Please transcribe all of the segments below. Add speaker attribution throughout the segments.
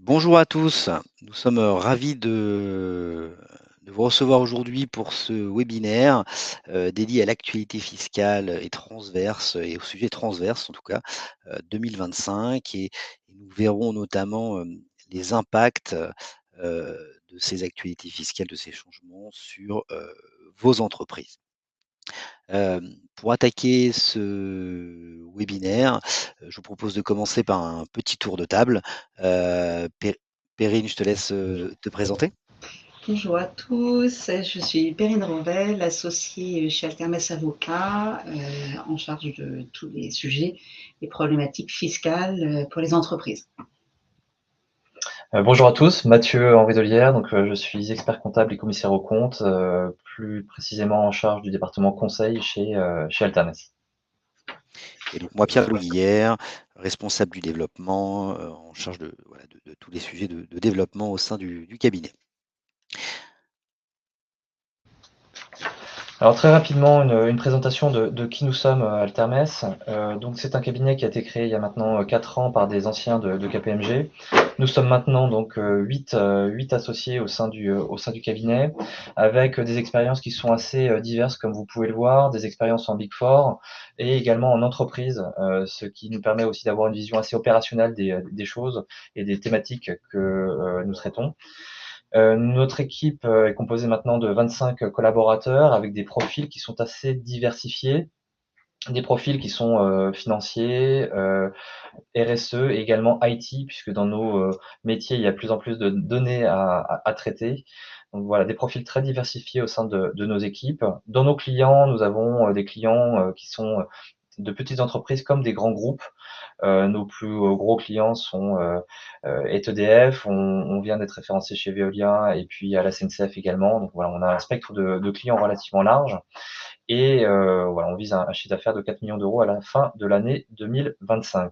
Speaker 1: Bonjour à tous, nous sommes ravis de vous recevoir aujourd'hui pour ce webinaire dédié à l'actualité fiscale et transverse et au sujet transverse en tout cas 2025 et nous verrons notamment les impacts de ces actualités fiscales, de ces changements sur vos entreprises. Pour attaquer ce webinaire, je vous propose de commencer par un petit tour de table. Perrine, je te laisse te présenter.
Speaker 2: Bonjour à tous, je suis Perrine Ranvel, associée chez Altermes Avocats, en charge de tous les sujets et problématiques fiscales pour les entreprises.
Speaker 3: Bonjour à tous, Mathieu Henri Delière, je suis expert comptable et commissaire aux comptes, plus précisément en charge du département conseil chez Alternes.
Speaker 1: Et donc moi, Pierre-Louis Guillère, responsable du développement, en charge de tous les sujets de développement au sein du cabinet.
Speaker 3: Alors très rapidement, une présentation de qui nous sommes à Altermes. Donc c'est un cabinet qui a été créé il y a maintenant 4 ans par des anciens de KPMG. Nous sommes maintenant donc 8 associés au sein du cabinet, avec des expériences qui sont assez diverses, comme vous pouvez le voir, des expériences en Big Four et également en entreprise, ce qui nous permet aussi d'avoir une vision assez opérationnelle des choses et des thématiques que nous traitons. Notre équipe est composée maintenant de 25 collaborateurs avec des profils qui sont assez diversifiés, des profils qui sont financiers, RSE et également IT, puisque dans nos métiers, il y a de plus en plus de données à traiter. Donc voilà, des profils très diversifiés au sein de nos équipes. Dans nos clients, nous avons des clients qui sont de petites entreprises comme des grands groupes. Nos plus gros clients sont EDF, on vient d'être référencé chez Veolia et puis à la SNCF également. Donc voilà, on a un spectre de clients relativement large et voilà, on vise un chiffre d'affaires de 4 millions d'euros à la fin de l'année 2025.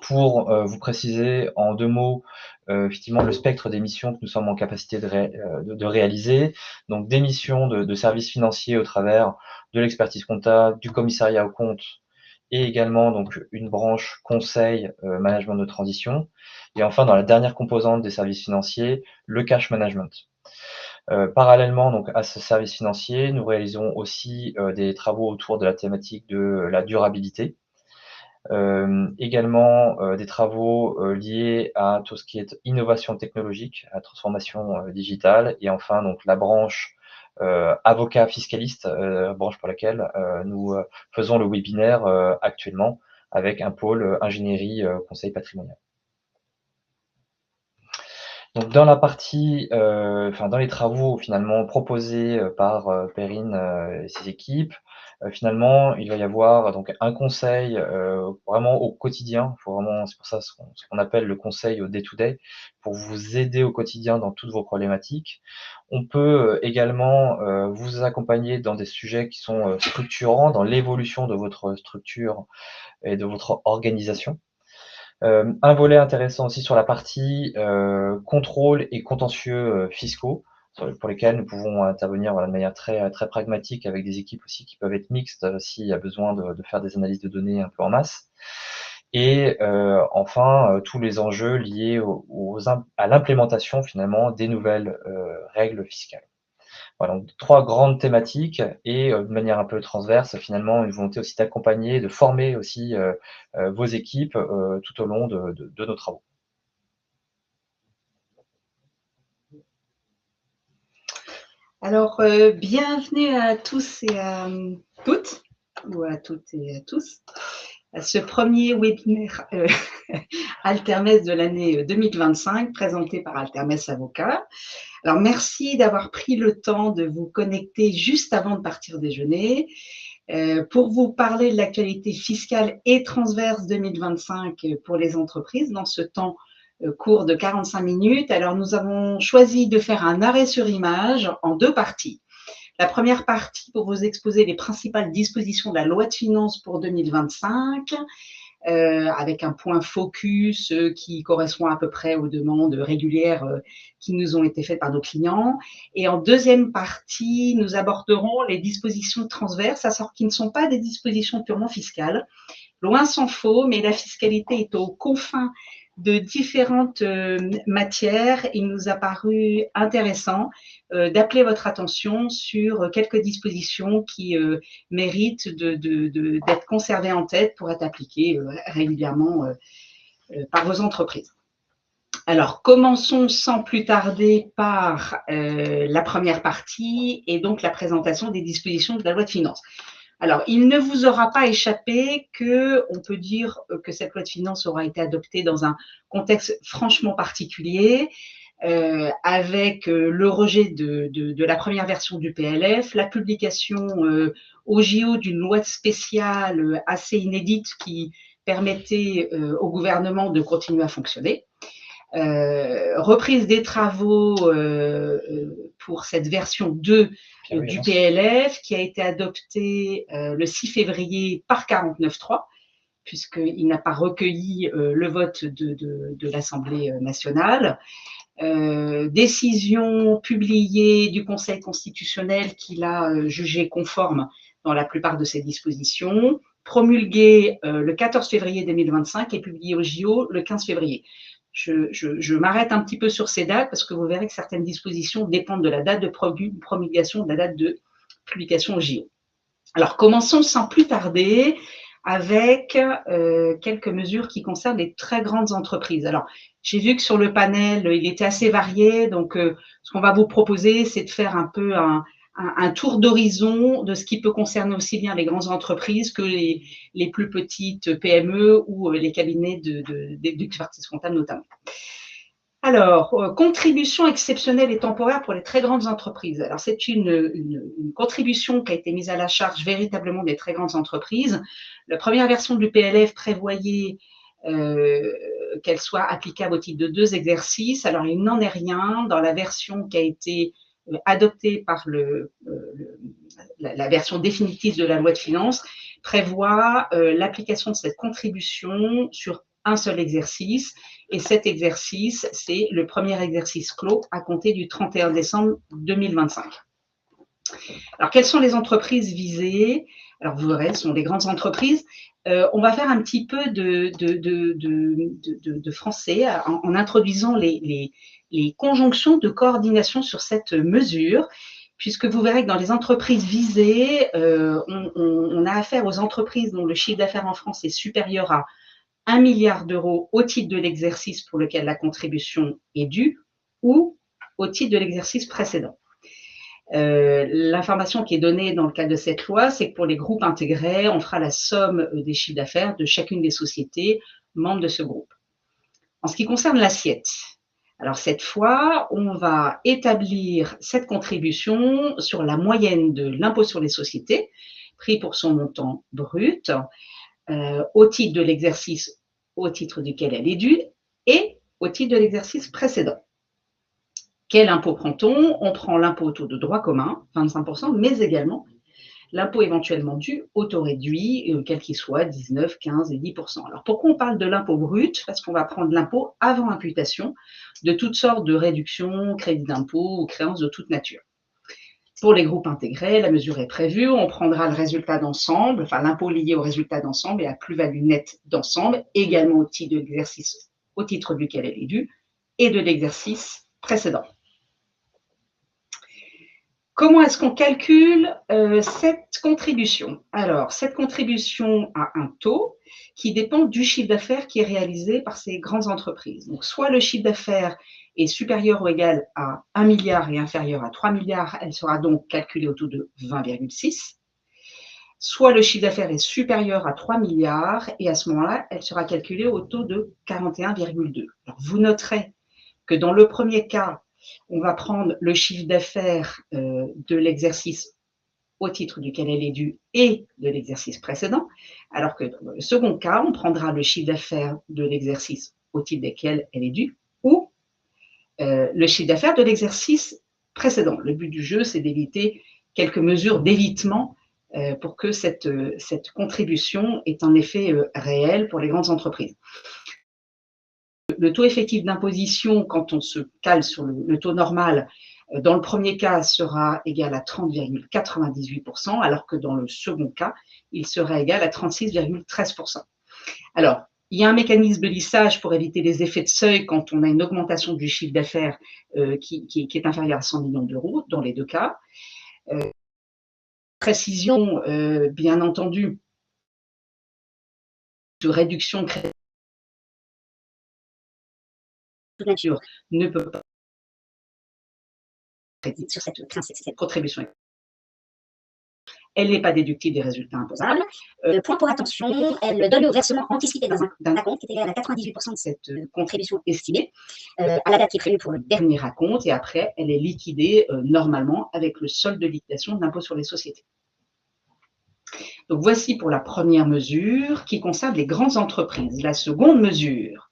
Speaker 3: Pour vous préciser en 2 mots, effectivement le spectre des missions que nous sommes en capacité de réaliser. Donc des missions de services financiers au travers de l'expertise comptable, du commissariat aux comptes et également donc une branche conseil, management de transition et enfin dans la dernière composante des services financiers, le cash management. Parallèlement donc à ce service financier, nous réalisons aussi, des travaux autour de la thématique de la durabilité. Également, des travaux, liés à tout ce qui est innovation technologique, à la transformation, digitale et enfin donc la branche, avocat fiscaliste, branche pour laquelle, nous, faisons le webinaire, actuellement avec un pôle, ingénierie, conseil patrimonial. Donc dans la partie, enfin dans les travaux finalement proposés, par, Perrine, et ses équipes, finalement, il va y avoir donc un conseil, vraiment au quotidien. Faut vraiment c'est pour ça ce qu'on appelle le conseil au day to day, pour vous aider au quotidien dans toutes vos problématiques. On peut, également, vous accompagner dans des sujets qui sont, structurants dans l'évolution de votre structure et de votre organisation. Un volet intéressant aussi sur la partie contrôle et contentieux fiscaux, pour lesquels nous pouvons intervenir voilà, de manière très pragmatique avec des équipes aussi qui peuvent être mixtes s'il y a besoin de faire des analyses de données un peu en masse. Et enfin, tous les enjeux liés à l'implémentation finalement des nouvelles règles fiscales. Voilà, donc 3 grandes thématiques et de manière un peu transverse, finalement, une volonté aussi d'accompagner, de former aussi, vos équipes, tout au long de nos travaux.
Speaker 2: Alors, bienvenue à tous et à toutes, ou à toutes et à tous, à ce premier webinaire Altermes de l'année 2025, présenté par Altermes Avocats. Alors, merci d'avoir pris le temps de vous connecter juste avant de partir déjeuner pour vous parler de l'actualité fiscale et transverse 2025 pour les entreprises dans ce temps court de 45 minutes. Alors, nous avons choisi de faire un arrêt sur image en 2 parties. La première partie pour vous exposer les principales dispositions de la loi de finances pour 2025, avec un point focus qui correspond à peu près aux demandes régulières qui nous ont été faites par nos clients. Et en deuxième partie, nous aborderons les dispositions transverses, à savoir qui ne sont pas des dispositions purement fiscales. Loin s'en faut, mais la fiscalité est aux confins de différentes matières, il nous a paru intéressant d'appeler votre attention sur quelques dispositions qui méritent d'être conservées en tête pour être appliquées régulièrement par vos entreprises. Alors, commençons sans plus tarder par la première partie et donc la présentation des dispositions de la loi de finances. Alors, il ne vous aura pas échappé qu'on peut dire que cette loi de finances aura été adoptée dans un contexte franchement particulier, avec le rejet de la première version du PLF, la publication au JO d'une loi spéciale assez inédite qui permettait au gouvernement de continuer à fonctionner. Reprise des travaux pour cette version 2 du PLF qui a été adoptée le 6 février par 49.3, puisqu'il n'a pas recueilli le vote de l'Assemblée nationale. Décision publiée du Conseil constitutionnel qui l'a jugé conforme dans la plupart de ses dispositions, promulguée le 14 février 2025 et publiée au JO le 15 février. Je m'arrête un petit peu sur ces dates parce que vous verrez que certaines dispositions dépendent de la date de promulgation, de la date de publication au JO. Alors, commençons sans plus tarder avec quelques mesures qui concernent les très grandes entreprises. Alors, j'ai vu que sur le panel, il était assez varié, donc ce qu'on va vous proposer, c'est de faire un peu un tour d'horizon de ce qui peut concerner aussi bien les grandes entreprises que les plus petites PME ou les cabinets d'expertise comptable notamment. Alors, contribution exceptionnelle et temporaire pour les très grandes entreprises. Alors, c'est une contribution qui a été mise à la charge véritablement des très grandes entreprises. La première version du PLF prévoyait qu'elle soit applicable au titre de 2 exercices. Alors, il n'en est rien dans la version qui a été adoptée par la version définitive de la loi de finances, prévoit l'application de cette contribution sur un seul exercice. Et cet exercice, c'est le premier exercice clos à compter du 31 décembre 2025. Alors, quelles sont les entreprises visées? Alors, vous verrez, ce sont des grandes entreprises. On va faire un petit peu de français en introduisant les conjonctions de coordination sur cette mesure, puisque vous verrez que dans les entreprises visées, on a affaire aux entreprises dont le chiffre d'affaires en France est supérieur à 1 milliard d'euros au titre de l'exercice pour lequel la contribution est due ou au titre de l'exercice précédent. L'information qui est donnée dans le cadre de cette loi, c'est que pour les groupes intégrés, on fera la somme des chiffres d'affaires de chacune des sociétés membres de ce groupe. En ce qui concerne l'assiette, alors cette fois, on va établir cette contribution sur la moyenne de l'impôt sur les sociétés, pris pour son montant brut, au titre de l'exercice au titre duquel elle est due et au titre de l'exercice précédent. Quel impôt prend-on? On prend l'impôt au taux de droit commun, 25%, mais également l'impôt éventuellement dû au taux réduit, quel qu'il soit, 19, 15 et 10%. Alors pourquoi on parle de l'impôt brut? Parce qu'on va prendre l'impôt avant imputation de toutes sortes de réductions, crédits d'impôt ou créances de toute nature. Pour les groupes intégrés, la mesure est prévue, on prendra le résultat d'ensemble, enfin l'impôt lié au résultat d'ensemble et la plus-value nette d'ensemble, également au titre de l'exercice au titre duquel elle est due et de l'exercice précédent. Comment est-ce qu'on calcule cette contribution? Alors, cette contribution a un taux qui dépend du chiffre d'affaires qui est réalisé par ces grandes entreprises. Donc, soit le chiffre d'affaires est supérieur ou égal à 1 milliard et inférieur à 3 milliards, elle sera donc calculée au taux de 20,6. Soit le chiffre d'affaires est supérieur à 3 milliards et à ce moment-là, elle sera calculée au taux de 41,2. Alors, vous noterez que dans le premier cas, on va prendre le chiffre d'affaires de l'exercice au titre duquel elle est due et de l'exercice précédent, alors que dans le second cas, on prendra le chiffre d'affaires de l'exercice au titre duquel elle est due ou le chiffre d'affaires de l'exercice précédent. Le but du jeu, c'est d'éviter quelques mesures d'évitement pour que cette contribution ait un effet réel pour les grandes entreprises. Le taux effectif d'imposition, quand on se cale sur le taux normal, dans le premier cas, sera égal à 30,98%, alors que dans le second cas, il sera égal à 36,13%. Alors, Il y a un mécanisme de lissage pour éviter les effets de seuil quand on a une augmentation du chiffre d'affaires qui est inférieure à 100 millions d'euros, dans les deux cas. Précision, bien entendu, de réduction de crédit nature ne peut pas sur cette contribution. Elle n'est pas déductible des résultats imposables. Point pour attention, elle donne au versement anticipé d'un acompte qui est égal à 98% de cette contribution estimée à la date qui est prévue pour le dernier acompte, et après, elle est liquidée normalement avec le solde de liquidation de l'impôt sur les sociétés. Donc voici pour la première mesure qui concerne les grandes entreprises. La seconde mesure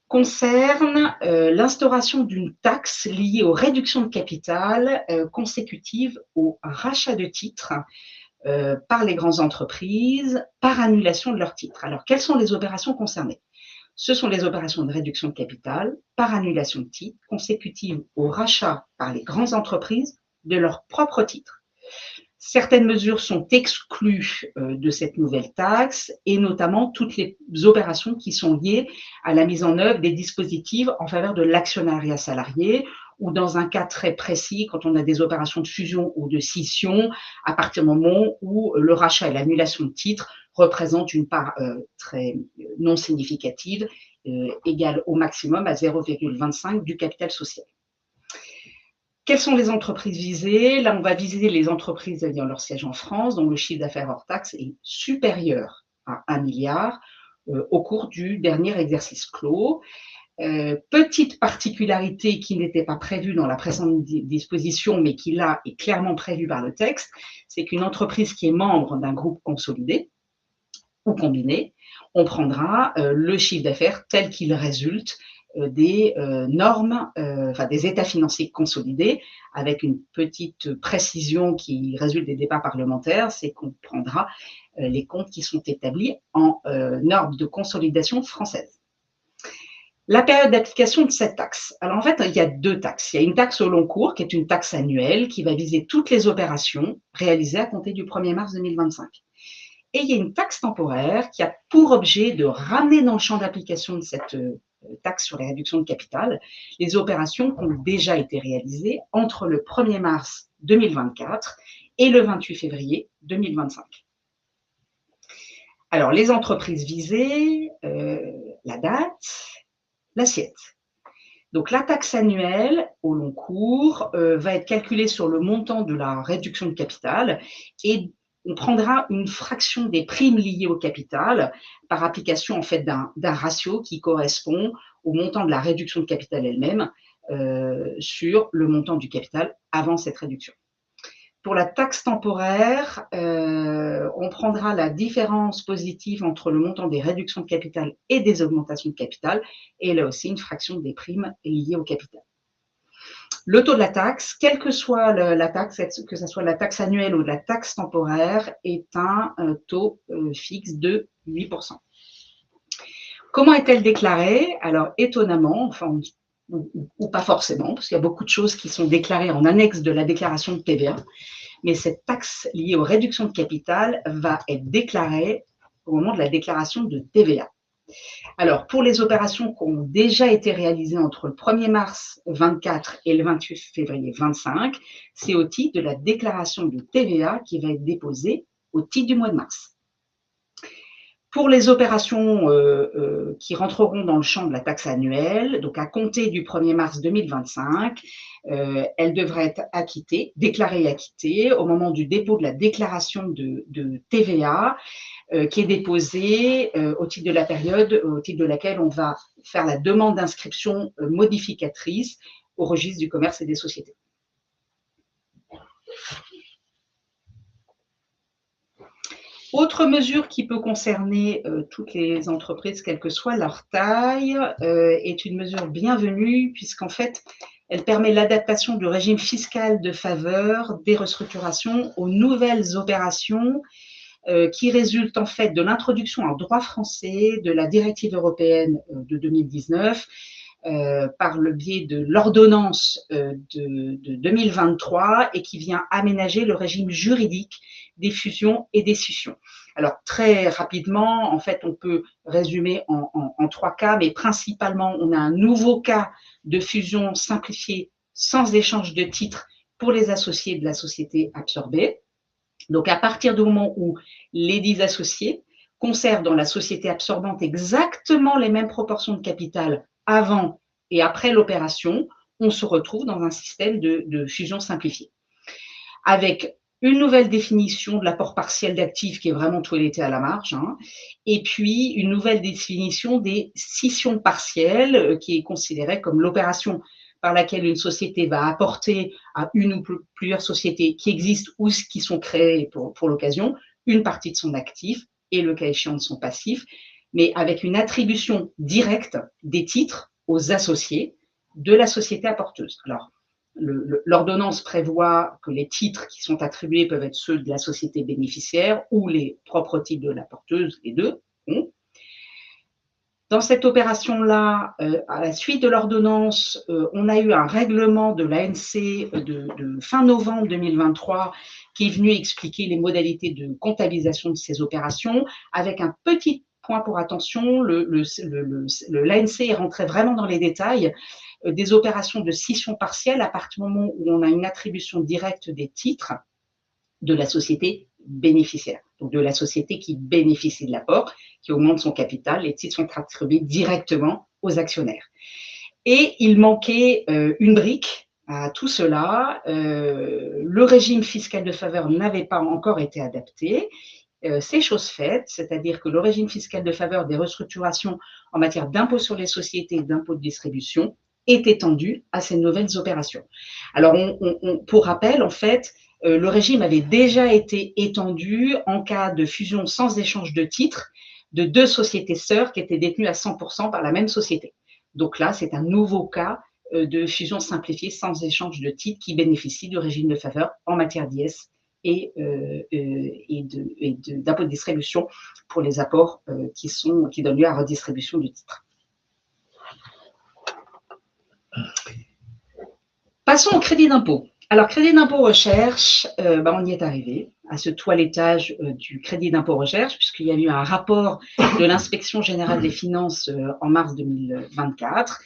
Speaker 2: concerne l'instauration d'une taxe liée aux réductions de capital consécutives au rachat de titres par les grandes entreprises par annulation de leurs titres. Alors, quelles sont les opérations concernées? Ce sont les opérations de réduction de capital par annulation de titres consécutives au rachat par les grandes entreprises de leurs propres titres. Certaines mesures sont exclues de cette nouvelle taxe, et notamment toutes les opérations qui sont liées à la mise en œuvre des dispositifs en faveur de l'actionnariat salarié, ou dans un cas très précis, quand on a des opérations de fusion ou de scission, à partir du moment où le rachat et l'annulation de titres représentent une part très non significative, égale au maximum à 0,25 du capital social. Quelles sont les entreprises visées? Là, on va viser les entreprises ayant leur siège en France, dont le chiffre d'affaires hors taxe est supérieur à 1 milliard au cours du dernier exercice clos. Petite particularité qui n'était pas prévue dans la précédente disposition, mais qui là est clairement prévue par le texte, c'est qu'une entreprise qui est membre d'un groupe consolidé ou combiné, on prendra le chiffre d'affaires tel qu'il résulte des normes, des états financiers consolidés, avec une petite précision qui résulte des débats parlementaires, c'est qu'on prendra les comptes qui sont établis en normes de consolidation française. La période d'application de cette taxe. Alors en fait, il y a deux taxes. Il y a une taxe au long cours, qui est une taxe annuelle, qui va viser toutes les opérations réalisées à compter du 1er mars 2025. Et il y a une taxe temporaire qui a pour objet de ramener dans le champ d'application de cette taxe sur les réductions de capital les opérations qui ont déjà été réalisées entre le 1er mars 2024 et le 28 février 2025. Alors, les entreprises visées, la date, l'assiette. Donc, la taxe annuelle au long cours va être calculée sur le montant de la réduction de capital, et on prendra une fraction des primes liées au capital par application en fait d'un ratio qui correspond au montant de la réduction de capital elle-même sur le montant du capital avant cette réduction. Pour la taxe temporaire, on prendra la différence positive entre le montant des réductions de capital et des augmentations de capital, et là aussi une fraction des primes liées au capital. Le taux de la taxe, quelle que soit la taxe, que ce soit la taxe annuelle ou la taxe temporaire, est un taux fixe de 8%. Comment est-elle déclarée? Alors, étonnamment, enfin, ou pas forcément, parce qu'il y a beaucoup de choses qui sont déclarées en annexe de la déclaration de TVA, mais cette taxe liée aux réductions de capital va être déclarée au moment de la déclaration de TVA. Alors, pour les opérations qui ont déjà été réalisées entre le 1er mars 24 et le 28 février 25, c'est au titre de la déclaration de TVA qui va être déposée au titre du mois de mars. Pour les opérations qui rentreront dans le champ de la taxe annuelle, donc à compter du 1er mars 2025, elles devraient être acquittées, déclarées et acquittées au moment du dépôt de la déclaration de TVA, qui est déposée au titre de la période au titre de laquelle on va faire la demande d'inscription modificatrice au registre du commerce et des sociétés. Autre mesure qui peut concerner toutes les entreprises, quelle que soit leur taille, est une mesure bienvenue, puisqu'en fait, elle permet l'adaptation du régime fiscal de faveur des restructurations aux nouvelles opérations qui résulte en fait de l'introduction en droit français de la directive européenne de 2019 par le biais de l'ordonnance de 2023, et qui vient aménager le régime juridique des fusions et des scissions. Alors, très rapidement, en fait, on peut résumer en 3 cas, mais principalement, on a un nouveau cas de fusion simplifiée sans échange de titres pour les associés de la société absorbée. Donc, à partir du moment où les 10 associés conservent dans la société absorbante exactement les mêmes proportions de capital avant et après l'opération, on se retrouve dans un système de fusion simplifiée. Avec une nouvelle définition de l'apport partiel d'actifs qui est vraiment toiletté à la marge, hein, et puis une nouvelle définition des scissions partielles qui est considérée comme l'opération par laquelle une société va apporter à une ou plusieurs sociétés qui existent ou qui sont créées pour l'occasion une partie de son actif et le cas échéant de son passif, mais avec une attribution directe des titres aux associés de la société apporteuse. Alors, l'ordonnance prévoit que les titres qui sont attribués peuvent être ceux de la société bénéficiaire ou les propres titres de la porteuse, les deux. Dans cette opération-là, à la suite de l'ordonnance, on a eu un règlement de l'ANC de fin novembre 2023 qui est venu expliquer les modalités de comptabilisation de ces opérations, avec un petit point pour attention, l'ANC est rentré vraiment dans les détails des opérations de scission partielle à partir du moment où on a une attribution directe des titres de la société bénéficiaire, donc de la société qui bénéficie de l'apport, qui augmente son capital. Les titres sont attribués directement aux actionnaires. Et il manquait une brique à tout cela. Le régime fiscal de faveur n'avait pas encore été adapté. C'est chose faite, c'est-à-dire que le régime fiscal de faveur des restructurations en matière d'impôt sur les sociétés et d'impôt de distribution est étendu à ces nouvelles opérations. Alors, pour rappel, en fait, le régime avait déjà été étendu en cas de fusion sans échange de titres de 2 sociétés sœurs qui étaient détenues à 100% par la même société. Donc là, c'est un nouveau cas de fusion simplifiée sans échange de titres qui bénéficie du régime de faveur en matière d'IS et d'impôt de distribution pour les apports qui donnent lieu à redistribution du titre. Passons au crédit d'impôt. Alors, crédit d'impôt recherche, on y est arrivé à ce toilettage du crédit d'impôt recherche, puisqu'il y a eu un rapport de l'Inspection générale des finances en mars 2024,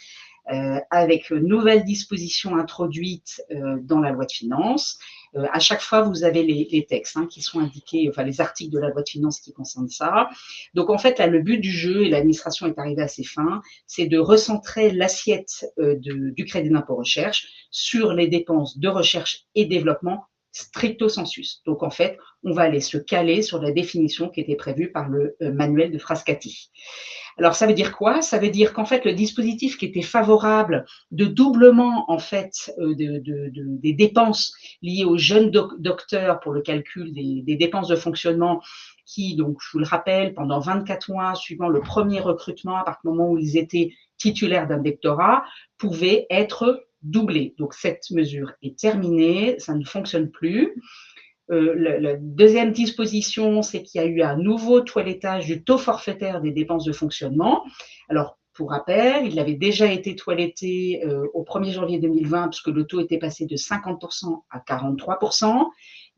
Speaker 2: avec nouvelles dispositions introduites dans la loi de finances. À chaque fois, vous avez les textes qui sont indiqués, enfin les articles de la loi de finances qui concernent ça. Donc en fait, là, le but du jeu, et l'administration est arrivée à ses fins, c'est de recentrer l'assiette du crédit d'impôt recherche sur les dépenses de recherche et développement stricto sensus. Donc en fait, on va aller se caler sur la définition qui était prévue par le manuel de Frascati. Alors, ça veut dire quoi? Ça veut dire qu'en fait, le dispositif qui était favorable de doublement en fait des dépenses liées aux jeunes docteurs pour le calcul des dépenses de fonctionnement qui, donc, je vous le rappelle, pendant 24 mois suivant le premier recrutement, à partir du moment où ils étaient titulaires d'un doctorat, pouvaient être doublés. Donc, cette mesure est terminée, ça ne fonctionne plus. La deuxième disposition, c'est qu'il y a eu un nouveau toilettage du taux forfaitaire des dépenses de fonctionnement. Alors, pour rappel, il avait déjà été toiletté au 1er janvier 2020, puisque le taux était passé de 50% à 43%.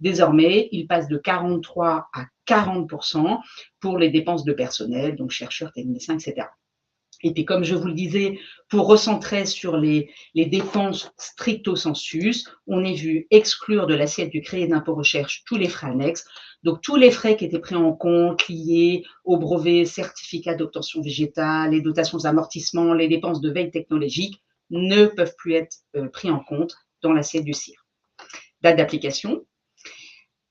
Speaker 2: Désormais, il passe de 43 à 40% pour les dépenses de personnel, donc chercheurs, techniciens, etc. Et puis, comme je vous le disais, pour recentrer sur les dépenses stricto sensus, on est vu exclure de l'assiette du crédit d'impôt recherche tous les frais annexes. Donc, tous les frais qui étaient pris en compte liés aux brevets, certificats d'obtention végétale, les dotations d'amortissement, les dépenses de veille technologique ne peuvent plus être pris en compte dans l'assiette du CIR. Date d'application.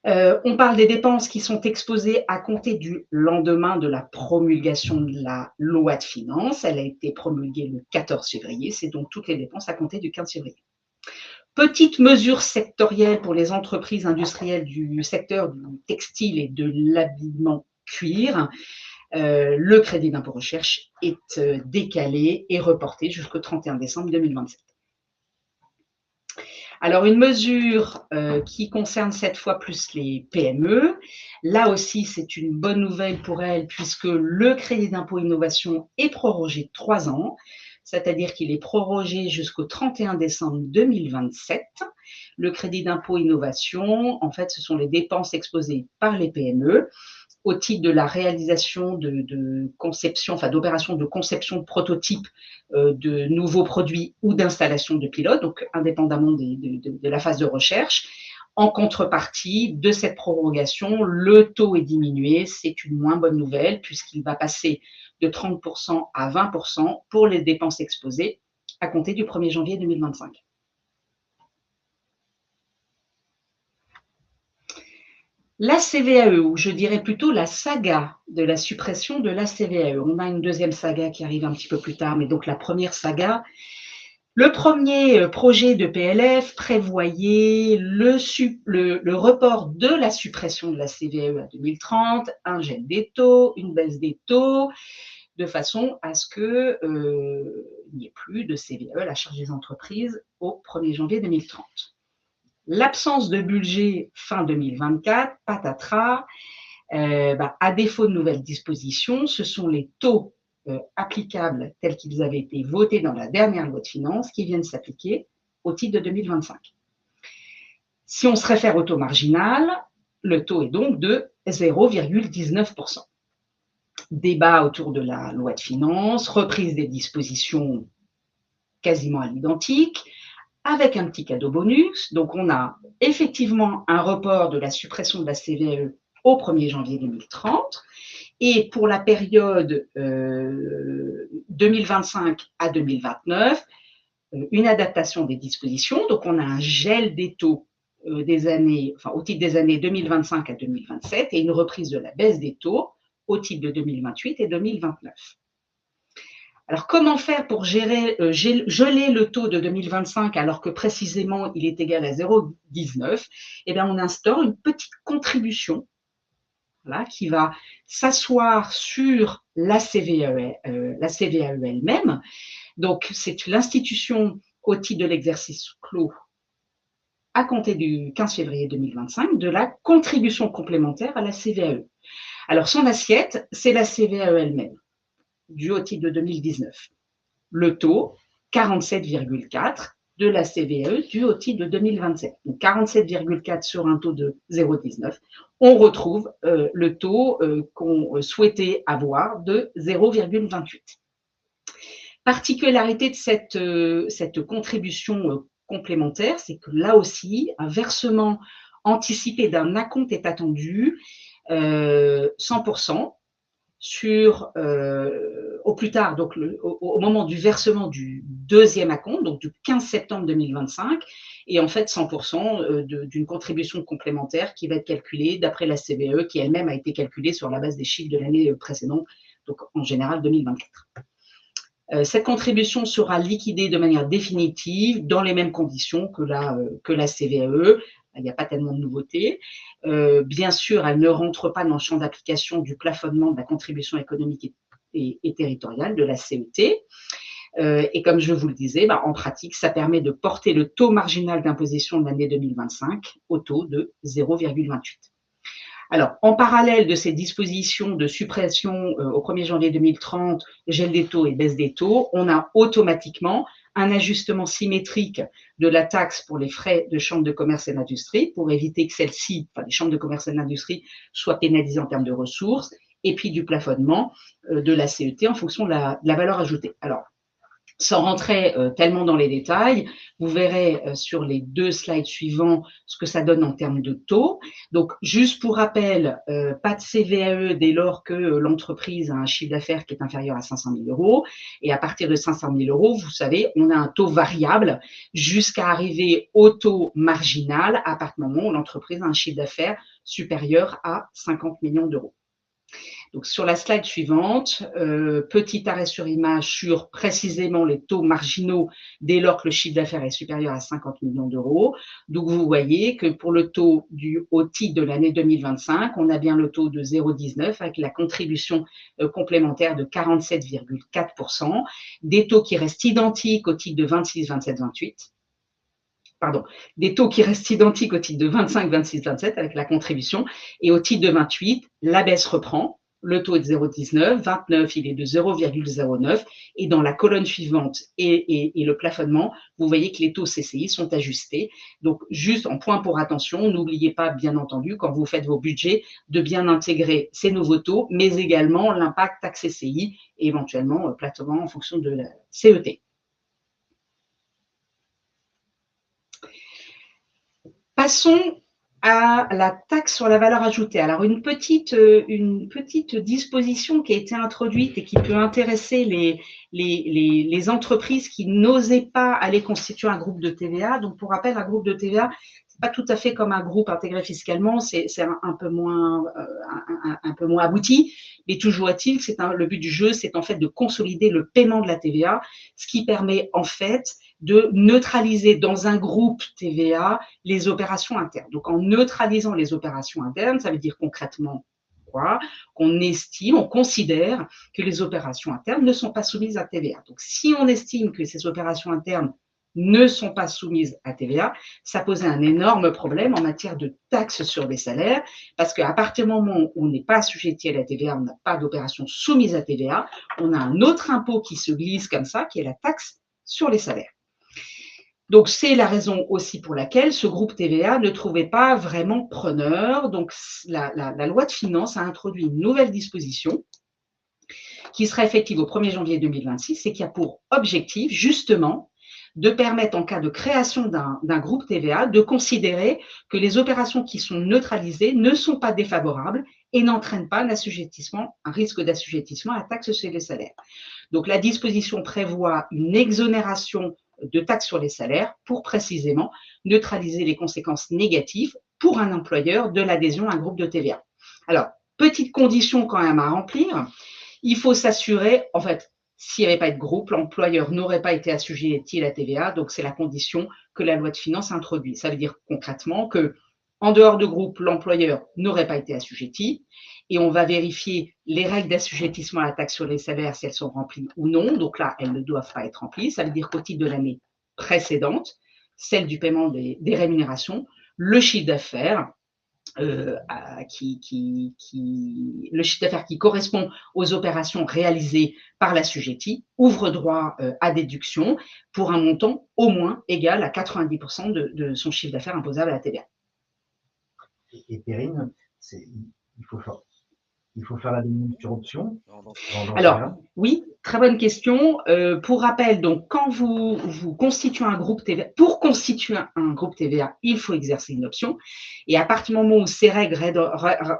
Speaker 2: On parle des dépenses qui sont exposées à compter du lendemain de la promulgation de la loi de finances. Elle a été promulguée le 14 février. C'est donc toutes les dépenses à compter du 15 février. Petite mesure sectorielle pour les entreprises industrielles du secteur du textile et de l'habillement cuir. Le crédit d'impôt recherche est décalé et reporté jusqu'au 31 décembre 2027. Alors, une mesure qui concerne cette fois plus les PME. Là aussi, c'est une bonne nouvelle pour elles puisque le crédit d'impôt innovation est prorogé de 3 ans, c'est-à-dire qu'il est prorogé jusqu'au 31 décembre 2027. Le crédit d'impôt innovation, en fait, ce sont les dépenses exposées par les PME au titre de la réalisation de conception, enfin d'opérations de conception de prototypes de nouveaux produits ou d'installation de pilotes, donc indépendamment de la phase de recherche. En contrepartie de cette prorogation, le taux est diminué, c'est une moins bonne nouvelle puisqu'il va passer de 30% à 20% pour les dépenses exposées à compter du 1er janvier 2025. La CVAE, ou je dirais plutôt la saga de la suppression de la CVAE. On a une deuxième saga qui arrive un petit peu plus tard, mais donc la première saga. Le premier projet de PLF prévoyait le report de la suppression de la CVAE à 2030, un gel des taux, une baisse des taux, de façon à ce qu'il n'y ait plus de CVAE à la charge des entreprises au 1er janvier 2030. L'absence de budget fin 2024, patatras, à défaut de nouvelles dispositions, ce sont les taux applicables tels qu'ils avaient été votés dans la dernière loi de finances qui viennent s'appliquer au titre de 2025. Si on se réfère au taux marginal, le taux est donc de 0,19%. Débat autour de la loi de finances, reprise des dispositions quasiment à l'identique, avec un petit cadeau bonus. Donc, on a effectivement un report de la suppression de la CVAE au 1er janvier 2030. Et pour la période 2025 à 2029, une adaptation des dispositions. Donc, on a un gel des taux des années, enfin, au titre des années 2025 à 2027 et une reprise de la baisse des taux au titre de 2028 et 2029. Alors, comment faire pour geler le taux de 2025 alors que précisément il est égal à 0,19 ? Eh bien, on instaure une petite contribution qui va s'asseoir sur la CVAE elle-même. Donc, c'est l'institution au titre de l'exercice clos à compter du 15 février 2025 de la contribution complémentaire à la CVAE. Alors, son assiette, c'est la CVAE elle-même, due au titre de 2019. Le taux, 47,4 de la CVAE due au titre de 2027. Donc 47,4 sur un taux de 0,19. On retrouve le taux qu'on souhaitait avoir de 0,28. Particularité de cette contribution complémentaire, c'est que là aussi, un versement anticipé d'un acompte est attendu 100%. Au plus tard, donc au moment du versement du deuxième acompte, donc du 15 septembre 2025, et en fait 100% d'une contribution complémentaire qui va être calculée d'après la CVAE, qui elle-même a été calculée sur la base des chiffres de l'année précédente, donc en général 2024. Cette contribution sera liquidée de manière définitive dans les mêmes conditions que la CVAE. Il n'y a pas tellement de nouveautés. Bien sûr, elle ne rentre pas dans le champ d'application du plafonnement de la contribution économique et territoriale de la CET. Et comme je vous le disais, en pratique, ça permet de porter le taux marginal d'imposition de l'année 2025 au taux de 0,28. Alors, en parallèle de ces dispositions de suppression au 1er janvier 2030, gel des taux et baisse des taux, on a automatiquement un ajustement symétrique de la taxe pour les frais de chambres de commerce et d'industrie pour éviter que celles-ci, enfin les chambres de commerce et d'industrie, soient pénalisées en termes de ressources, et puis du plafonnement de la CET en fonction de la valeur ajoutée. Alors, sans rentrer tellement dans les détails, vous verrez sur les deux slides suivants ce que ça donne en termes de taux. Donc, juste pour rappel, pas de CVAE dès lors que l'entreprise a un chiffre d'affaires qui est inférieur à 500 000 euros. Et à partir de 500 000 euros, vous savez, on a un taux variable jusqu'à arriver au taux marginal à partir du moment où l'entreprise a un chiffre d'affaires supérieur à 50 millions d'euros. Donc, sur la slide suivante, petit arrêt sur image sur précisément les taux marginaux dès lors que le chiffre d'affaires est supérieur à 50 millions d'euros. Donc, vous voyez que pour le taux au titre de l'année 2025, on a bien le taux de 0,19 avec la contribution complémentaire de 47,4%, des taux qui restent identiques au titre de 26, 27, 28. Pardon, des taux qui restent identiques au titre de 25, 26, 27 avec la contribution, et au titre de 28, la baisse reprend le taux est de 0,19, 29, il est de 0,09, et dans la colonne suivante et le plafonnement, vous voyez que les taux CCI sont ajustés. Donc, juste en point pour attention, n'oubliez pas, bien entendu, quand vous faites vos budgets, de bien intégrer ces nouveaux taux, mais également l'impact taxe CCI et éventuellement plafonnement en fonction de la CET. Passons à la taxe sur la valeur ajoutée. Alors, une petite disposition qui a été introduite et qui peut intéresser les entreprises qui n'osaient pas aller constituer un groupe de TVA. Donc, pour rappel, un groupe de TVA, c'est pas tout à fait comme un groupe intégré fiscalement, c'est un peu moins abouti, mais toujours est-il, le but du jeu, c'est en fait de consolider le paiement de la TVA, ce qui permet en fait de neutraliser dans un groupe TVA les opérations internes. Donc, en neutralisant les opérations internes, ça veut dire concrètement quoi? Qu'on estime, on considère que les opérations internes ne sont pas soumises à TVA. Donc, si on estime que ces opérations internes ne sont pas soumises à TVA, ça posait un énorme problème en matière de taxes sur les salaires, parce qu'à partir du moment où on n'est pas assujetti à la TVA, on n'a pas d'opération soumise à TVA, on a un autre impôt qui se glisse comme ça, qui est la taxe sur les salaires. Donc, c'est la raison aussi pour laquelle ce groupe TVA ne trouvait pas vraiment preneur. Donc, la loi de finances a introduit une nouvelle disposition qui sera effective au 1er janvier 2026 et qui a pour objectif, justement, de permettre, en cas de création d'un groupe TVA, de considérer que les opérations qui sont neutralisées ne sont pas défavorables et n'entraînent pas un risque d'assujettissement à la taxe sur les salaires. Donc, la disposition prévoit une exonération de taxes sur les salaires pour précisément neutraliser les conséquences négatives pour un employeur de l'adhésion à un groupe de TVA. Alors, petite condition quand même à remplir, il faut s'assurer, en fait, s'il n'y avait pas de groupe, l'employeur n'aurait pas été assujetti à la TVA, donc c'est la condition que la loi de finances introduit. Ça veut dire concrètement que, en dehors de groupe, l'employeur n'aurait pas été assujetti et on va vérifier les règles d'assujettissement à la taxe sur les salaires, si elles sont remplies ou non. Donc là, elles ne doivent pas être remplies. Ça veut dire qu'au titre de l'année précédente, celle du paiement des rémunérations, le chiffre d'affaires, le chiffre d'affaires qui correspond aux opérations réalisées par l'assujetti ouvre droit à déduction pour un montant au moins égal à 90% de son chiffre d'affaires imposable à la TVA.
Speaker 4: Et Perrine, il faut faire la demande sur option.
Speaker 2: Alors, oui, très bonne question. Pour rappel, donc, quand vous constituez un groupe TVA, pour constituer un groupe TVA, il faut exercer une option. Et à partir du moment où ces règles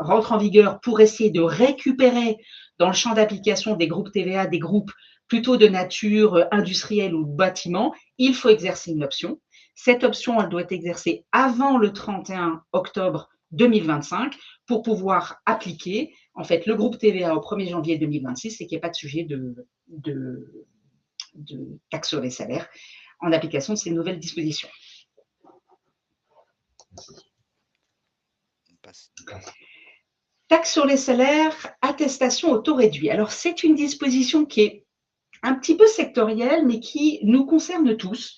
Speaker 2: rentrent en vigueur pour essayer de récupérer dans le champ d'application des groupes TVA, des groupes plutôt de nature industrielle ou de bâtiment, il faut exercer une option. Cette option, elle doit être exercée avant le 31 octobre 2025 pour pouvoir appliquer en fait le groupe TVA au 1er janvier 2026 et qu'il n'y ait pas de sujet de taxe sur les salaires en application de ces nouvelles dispositions. Taxe sur les salaires, attestation au taux réduit. Alors, c'est une disposition qui est un petit peu sectorielle, mais qui nous concerne tous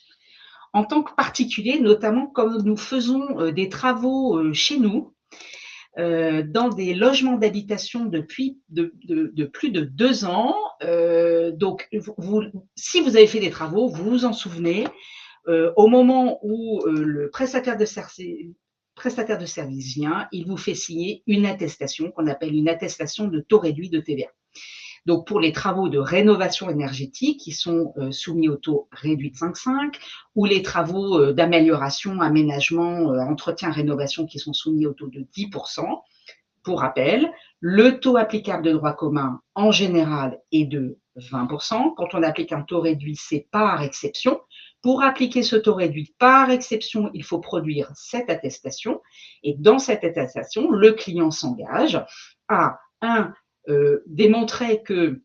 Speaker 2: en tant que particuliers, notamment comme nous faisons des travaux chez nous, dans des logements d'habitation depuis de plus de 2 ans. Donc, si vous avez fait des travaux, vous vous en souvenez, au moment où le prestataire de service vient, il vous fait signer une attestation qu'on appelle une attestation de taux réduit de TVA. Donc, pour les travaux de rénovation énergétique qui sont soumis au taux réduit de 5,5 ou les travaux d'amélioration, aménagement, entretien, rénovation qui sont soumis au taux de 10%. Pour rappel, le taux applicable de droit commun en général est de 20%. Quand on applique un taux réduit, c'est par exception. Pour appliquer ce taux réduit par exception, il faut produire cette attestation. Et dans cette attestation, le client s'engage à démontrer que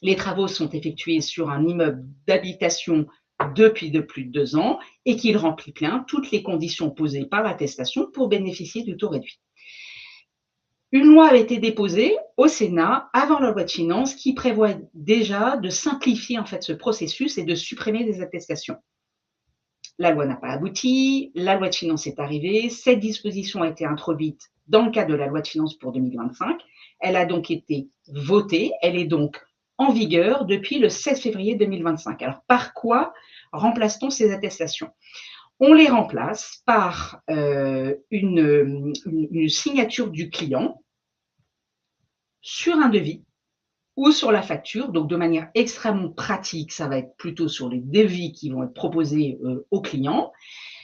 Speaker 2: les travaux sont effectués sur un immeuble d'habitation depuis de plus de 2 ans et qu'il remplit bien toutes les conditions posées par l'attestation pour bénéficier du taux réduit. Une loi a été déposée au Sénat avant la loi de finances qui prévoit déjà de simplifier en fait ce processus et de supprimer des attestations. La loi n'a pas abouti, la loi de finances est arrivée, cette disposition a été introduite dans le cadre de la loi de finances pour 2025. Elle a donc été votée, elle est donc en vigueur depuis le 16 février 2025. Alors, par quoi remplace-t-on ces attestations? On les remplace par une signature du client sur un devis ou sur la facture. Donc, de manière extrêmement pratique, ça va être plutôt sur les devis qui vont être proposés au client.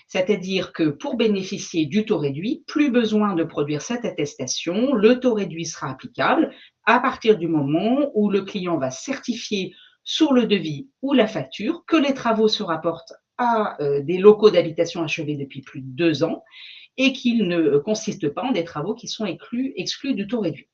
Speaker 2: C'est-à-dire que pour bénéficier du taux réduit, plus besoin de produire cette attestation, le taux réduit sera applicable à partir du moment où le client va certifier sur le devis ou la facture que les travaux se rapportent à des locaux d'habitation achevés depuis plus de 2 ans et qu'ils ne consistent pas en des travaux qui sont exclus du taux réduit.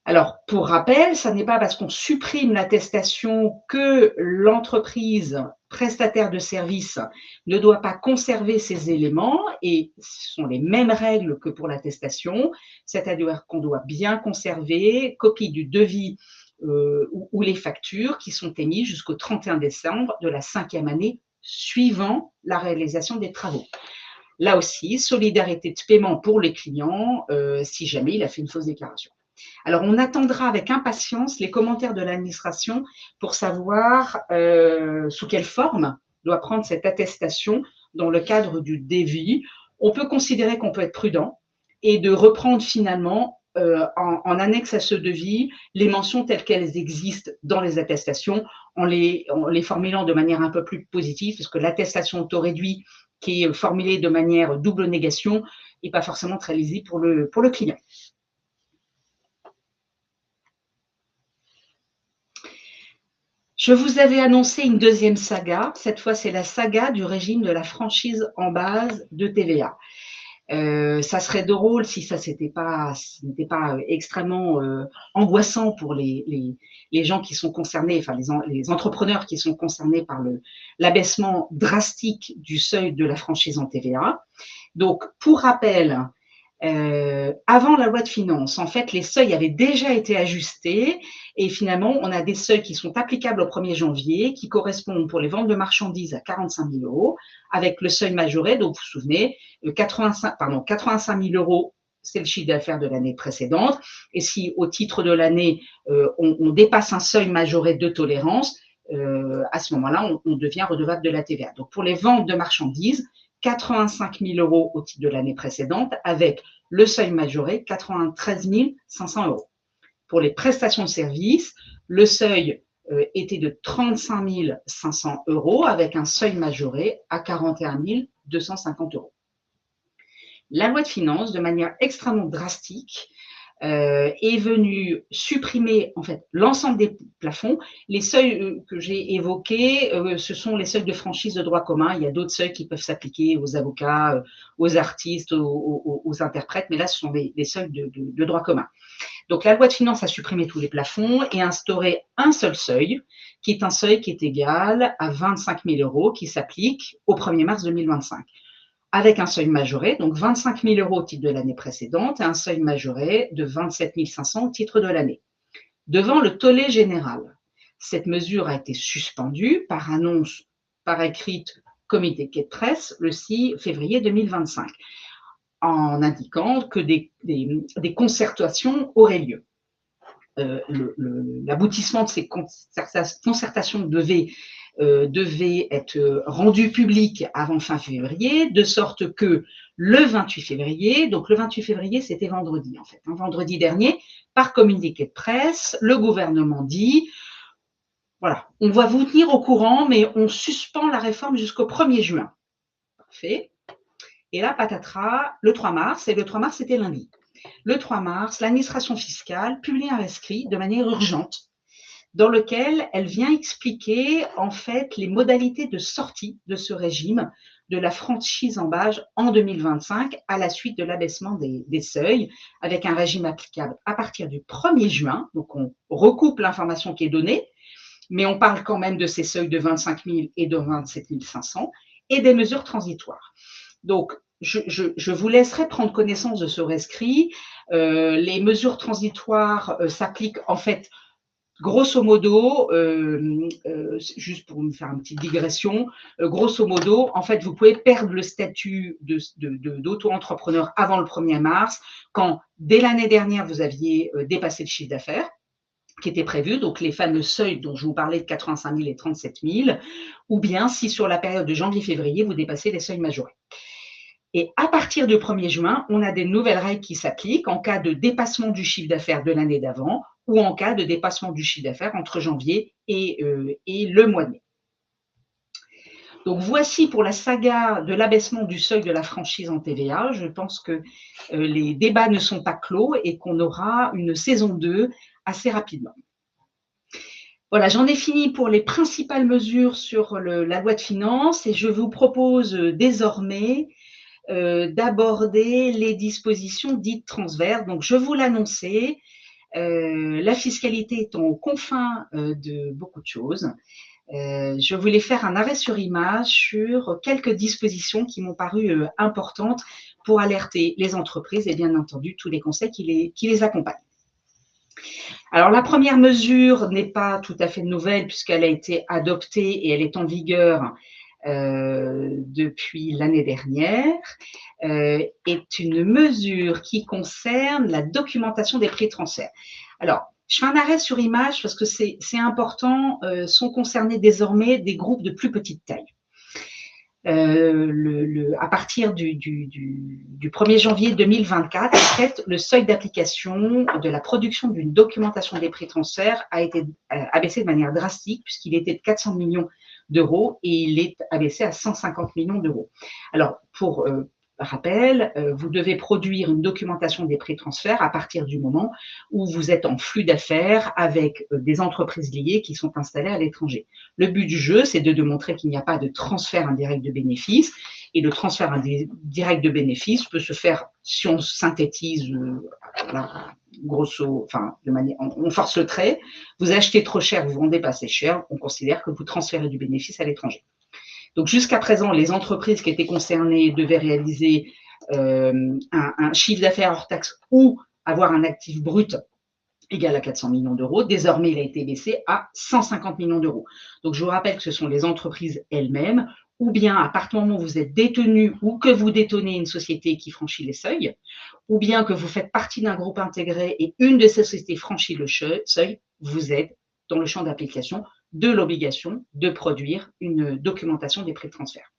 Speaker 2: Alors, pour rappel, ça n'est pas parce qu'on supprime l'attestation que l'entreprise prestataire de service ne doit pas conserver ces éléments, et ce sont les mêmes règles que pour l'attestation, c'est-à-dire qu'on doit bien conserver copie du devis ou les factures qui sont émises jusqu'au 31 décembre de la 5e année suivant la réalisation des travaux. Là aussi, solidarité de paiement pour les clients si jamais il a fait une fausse déclaration. Alors, on attendra avec impatience les commentaires de l'administration pour savoir sous quelle forme doit prendre cette attestation dans le cadre du devis. On peut considérer qu'on peut être prudent et de reprendre finalement en annexe à ce devis les mentions telles qu'elles existent dans les attestations en les formulant de manière un peu plus positive, parce que l'attestation au taux réduit qui est formulée de manière double négation n'est pas forcément très lisible pour le client. Je vous avais annoncé une deuxième saga. Cette fois, c'est la saga du régime de la franchise en base de TVA. Ça serait drôle si ça n'était pas extrêmement angoissant pour les gens qui sont concernés, enfin les entrepreneurs qui sont concernés par l'abaissement drastique du seuil de la franchise en TVA. Donc, pour rappel, avant la loi de finances, en fait, les seuils avaient déjà été ajustés et finalement, on a des seuils qui sont applicables au 1er janvier, qui correspondent pour les ventes de marchandises à 45 000 € avec le seuil majoré. Donc, vous vous souvenez, 85 000 €, c'est le chiffre d'affaires de l'année précédente. Et si au titre de l'année, on dépasse un seuil majoré de tolérance, à ce moment-là, on devient redevable de la TVA. Donc, pour les ventes de marchandises, 85 000 € au titre de l'année précédente, avec le seuil majoré, 93 500 €. Pour les prestations de services, le seuil était de 35 500 € avec un seuil majoré à 41 250 €. La loi de finances, de manière extrêmement drastique, est venue supprimer en fait l'ensemble des plafonds. Les seuils que j'ai évoqués, ce sont les seuils de franchise de droit commun. Il y a d'autres seuils qui peuvent s'appliquer aux avocats, aux artistes, aux interprètes, mais là, ce sont des seuils de droit commun. Donc, la loi de finances a supprimé tous les plafonds et instauré un seul seuil, qui est un seuil qui est égal à 25 000 € qui s'applique au 1er mars 2025. Avec un seuil majoré, donc 25 000 € au titre de l'année précédente et un seuil majoré de 27 500 € au titre de l'année. Devant le tollé général, cette mesure a été suspendue par annonce par écrite communiqué de presse le 6 février 2025, en indiquant que des concertations auraient lieu. L'aboutissement de ces concertations devait être rendu public avant fin février, de sorte que le 28 février, donc le 28 février, c'était vendredi en fait, vendredi dernier, par communiqué de presse, le gouvernement dit, voilà, on va vous tenir au courant, mais on suspend la réforme jusqu'au 1er juin. Parfait. Et là, patatras, le 3 mars, et le 3 mars, c'était lundi. Le 3 mars, l'administration fiscale publie un rescrit de manière urgente dans lequel elle vient expliquer en fait les modalités de sortie de ce régime de la franchise en base en 2025 à la suite de l'abaissement des seuils, avec un régime applicable à partir du 1er juin. Donc, on recoupe l'information qui est donnée, mais on parle quand même de ces seuils de 25 000 et de 27 500 et des mesures transitoires. Donc, je vous laisserai prendre connaissance de ce rescrit. Les mesures transitoires s'appliquent en fait grosso modo, juste pour me faire une petite digression, grosso modo, en fait, vous pouvez perdre le statut d'auto-entrepreneur avant le 1er mars quand, dès l'année dernière, vous aviez dépassé le chiffre d'affaires qui était prévu, donc les fameux seuils dont je vous parlais de 85 000 et 37 000, ou bien si sur la période de janvier-février, vous dépassez les seuils majorés. Et à partir du 1er juin, on a des nouvelles règles qui s'appliquent en cas de dépassement du chiffre d'affaires de l'année d'avant ou en cas de dépassement du chiffre d'affaires entre janvier et le mois de mai. Donc voici pour la saga de l'abaissement du seuil de la franchise en TVA. Je pense que les débats ne sont pas clos et qu'on aura une saison 2 assez rapidement. Voilà, j'en ai fini pour les principales mesures sur la loi de finances et je vous propose désormais d'aborder les dispositions dites transverses. Donc, je vous l'annonçais, la fiscalité étant aux confins de beaucoup de choses, je voulais faire un arrêt sur image sur quelques dispositions qui m'ont paru importantes pour alerter les entreprises et bien entendu tous les conseils qui les accompagnent. Alors, la première mesure n'est pas tout à fait nouvelle puisqu'elle a été adoptée et elle est en vigueur depuis l'année dernière, est une mesure qui concerne la documentation des prix de transfert. Alors, je fais un arrêt sur image parce que c'est important, sont concernés désormais des groupes de plus petite taille. À partir du 1er janvier 2024, en fait, le seuil d'application de la production d'une documentation des prix de transfert a été abaissé de manière drastique puisqu'il était de 400 millions d'euros et il est abaissé à 150 millions d'euros. Alors, pour rappel, vous devez produire une documentation des prix de transfert à partir du moment où vous êtes en flux d'affaires avec des entreprises liées qui sont installées à l'étranger. Le but du jeu, c'est de démontrer qu'il n'y a pas de transfert indirect de bénéfices. Et le transfert indirect de bénéfices peut se faire, si on synthétise, de manière, on force le trait. Vous achetez trop cher, vous vendez pas assez cher, on considère que vous transférez du bénéfice à l'étranger. Donc, jusqu'à présent, les entreprises qui étaient concernées devaient réaliser un chiffre d'affaires hors taxe ou avoir un actif brut égal à 400 millions d'euros. Désormais, il a été baissé à 150 millions d'euros. Donc, je vous rappelle que ce sont les entreprises elles-mêmes ou bien à partir du moment où vous êtes détenu ou que vous détenez une société qui franchit les seuils, ou bien que vous faites partie d'un groupe intégré et une de ces sociétés franchit le seuil, vous êtes dans le champ d'application de l'obligation de produire une documentation des prix de transfert.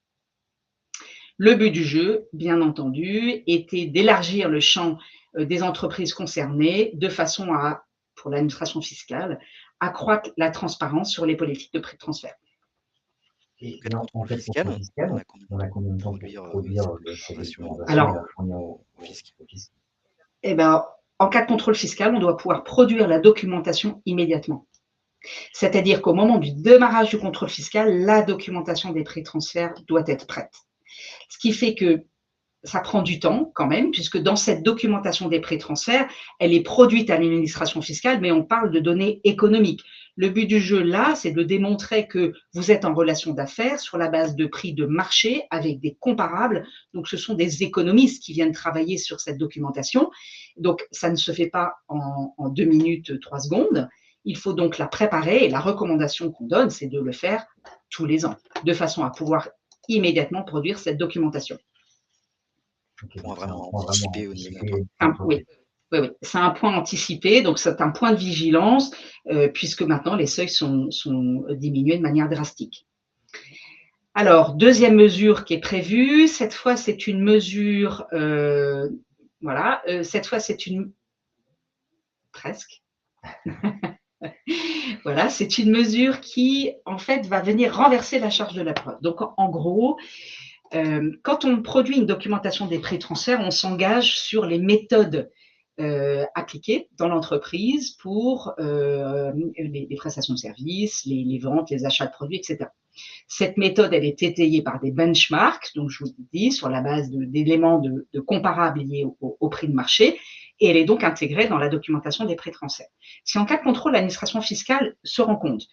Speaker 2: Le but du jeu, bien entendu, était d'élargir le champ des entreprises concernées de façon à, pour l'administration fiscale, accroître la transparence sur les politiques de prix de transfert.
Speaker 4: Et en fait,
Speaker 1: fiscal,
Speaker 4: on a combien de temps pour produire
Speaker 2: Eh ben, en cas de contrôle fiscal, on doit pouvoir produire la documentation immédiatement. C'est-à-dire qu'au moment du démarrage du contrôle fiscal, la documentation des prix de transfert doit être prête. Ce qui fait que ça prend du temps quand même, puisque dans cette documentation des prix de transfert, elle est produite à l'administration fiscale, mais on parle de données économiques. Le but du jeu là, c'est de démontrer que vous êtes en relation d'affaires sur la base de prix de marché avec des comparables. Donc, ce sont des économistes qui viennent travailler sur cette documentation. Donc, ça ne se fait pas en 2 minutes, 3 secondes. Il faut donc la préparer et la recommandation qu'on donne, c'est de le faire tous les ans, de façon à pouvoir immédiatement produire cette documentation.
Speaker 1: Pour vraiment anticiper au niveau
Speaker 2: oui, c'est un point anticipé, donc c'est un point de vigilance, puisque maintenant les seuils sont diminués de manière drastique. Alors, deuxième mesure qui est prévue, cette fois c'est une mesure, cette fois c'est une… Presque. Voilà, c'est une mesure qui, en fait, va venir renverser la charge de la preuve. Donc, en gros, quand on produit une documentation des prix de transfert, on s'engage sur les méthodes appliquées dans l'entreprise pour les prestations de services, les ventes, les achats de produits, etc. Cette méthode, elle est étayée par des benchmarks, donc je vous dis, sur la base d'éléments de comparables liés au prix de marché, et elle est donc intégrée dans la documentation des prix de transfert. Si en cas de contrôle, l'administration fiscale se rend compte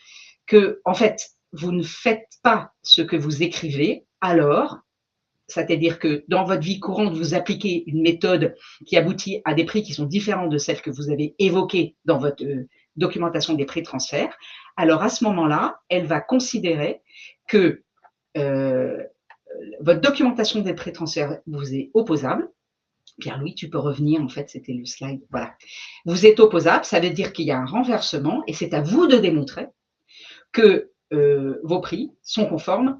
Speaker 2: que, en fait, vous ne faites pas ce que vous écrivez, alors, c'est-à-dire que dans votre vie courante, vous appliquez une méthode qui aboutit à des prix qui sont différents de celles que vous avez évoquées dans votre documentation des pré-transferts, alors à ce moment-là, elle va considérer que votre documentation des pré-transferts vous est opposable. Pierre-Louis, tu peux revenir, en fait, c'était le slide. Voilà. Vous êtes opposable, ça veut dire qu'il y a un renversement et c'est à vous de démontrer que vos prix sont conformes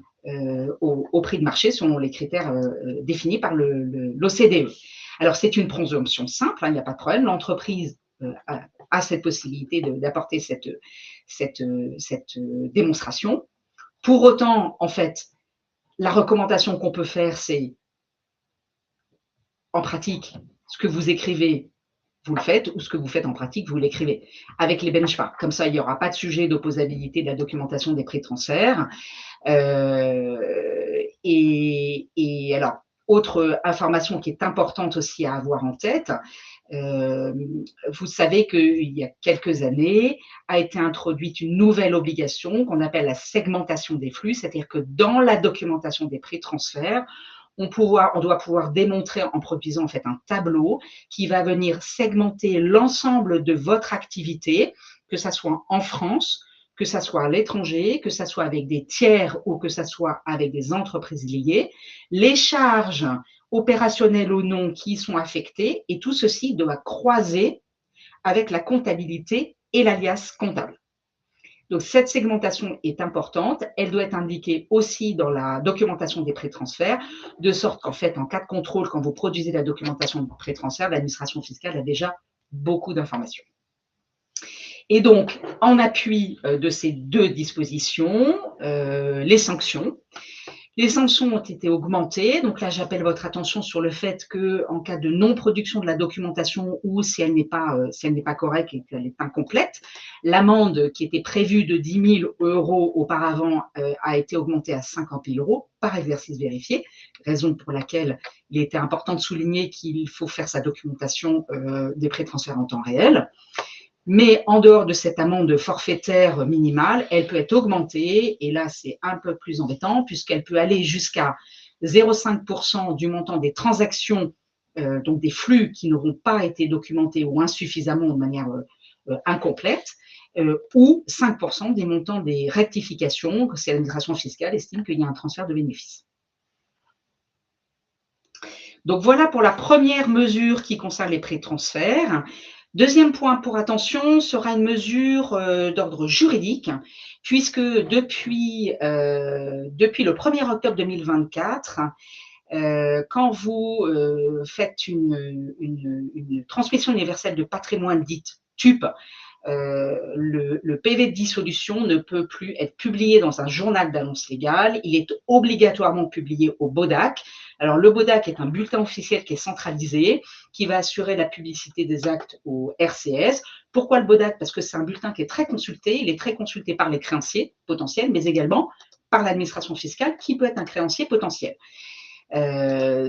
Speaker 2: au prix de marché selon les critères définis par l'OCDE. Alors, c'est une présomption simple, il n'y a pas de problème. L'entreprise a cette possibilité d'apporter cette démonstration. Pour autant, en fait, la recommandation qu'on peut faire, c'est en pratique, ce que vous écrivez, vous le faites, ou ce que vous faites en pratique, vous l'écrivez avec les benchmarks. Comme ça, il n'y aura pas de sujet d'opposabilité de la documentation des pré-transferts. Et alors, autre information qui est importante aussi à avoir en tête, vous savez qu'il y a quelques années a été introduite une nouvelle obligation qu'on appelle la segmentation des flux, c'est-à-dire que dans la documentation des pré-transferts, on doit pouvoir démontrer en produisant en fait un tableau qui va venir segmenter l'ensemble de votre activité, que ça soit en France, que ça soit à l'étranger, que ça soit avec des tiers ou que ça soit avec des entreprises liées, les charges opérationnelles ou non qui y sont affectées, et tout ceci doit croiser avec la comptabilité et l'alias comptable. Donc, cette segmentation est importante. Elle doit être indiquée aussi dans la documentation des pré-transferts, de sorte qu'en fait, en cas de contrôle, quand vous produisez la documentation de pré-transfert, l'administration fiscale a déjà beaucoup d'informations. Et donc, en appui de ces deux dispositions, les sanctions. Les sanctions ont été augmentées. Donc là, j'appelle votre attention sur le fait qu'en cas de non-production de la documentation ou si elle n'est pas correcte et qu'elle est incomplète, l'amende qui était prévue de 10 000 € auparavant a été augmentée à 50 000 € par exercice vérifié, raison pour laquelle il était important de souligner qu'il faut faire sa documentation des pré-transferts en temps réel. Mais en dehors de cette amende forfaitaire minimale, elle peut être augmentée, et là c'est un peu plus embêtant, puisqu'elle peut aller jusqu'à 0,5% du montant des transactions, donc des flux qui n'auront pas été documentés ou insuffisamment de manière incomplète, ou 5% des montants des rectifications, que si l'administration fiscale estime qu'il y a un transfert de bénéfices. Donc voilà pour la première mesure qui concerne les pré-transferts. Deuxième point pour attention sera une mesure d'ordre juridique, puisque depuis le 1er octobre 2024, quand vous faites une transmission universelle de patrimoine dite TUP, le PV de dissolution ne peut plus être publié dans un journal d'annonce légale, il est obligatoirement publié au BODAC. Alors le BODAC est un bulletin officiel qui est centralisé, qui va assurer la publicité des actes au RCS. Pourquoi le BODAC? Parce que c'est un bulletin qui est très consulté, il est très consulté par les créanciers potentiels, mais également par l'administration fiscale qui peut être un créancier potentiel.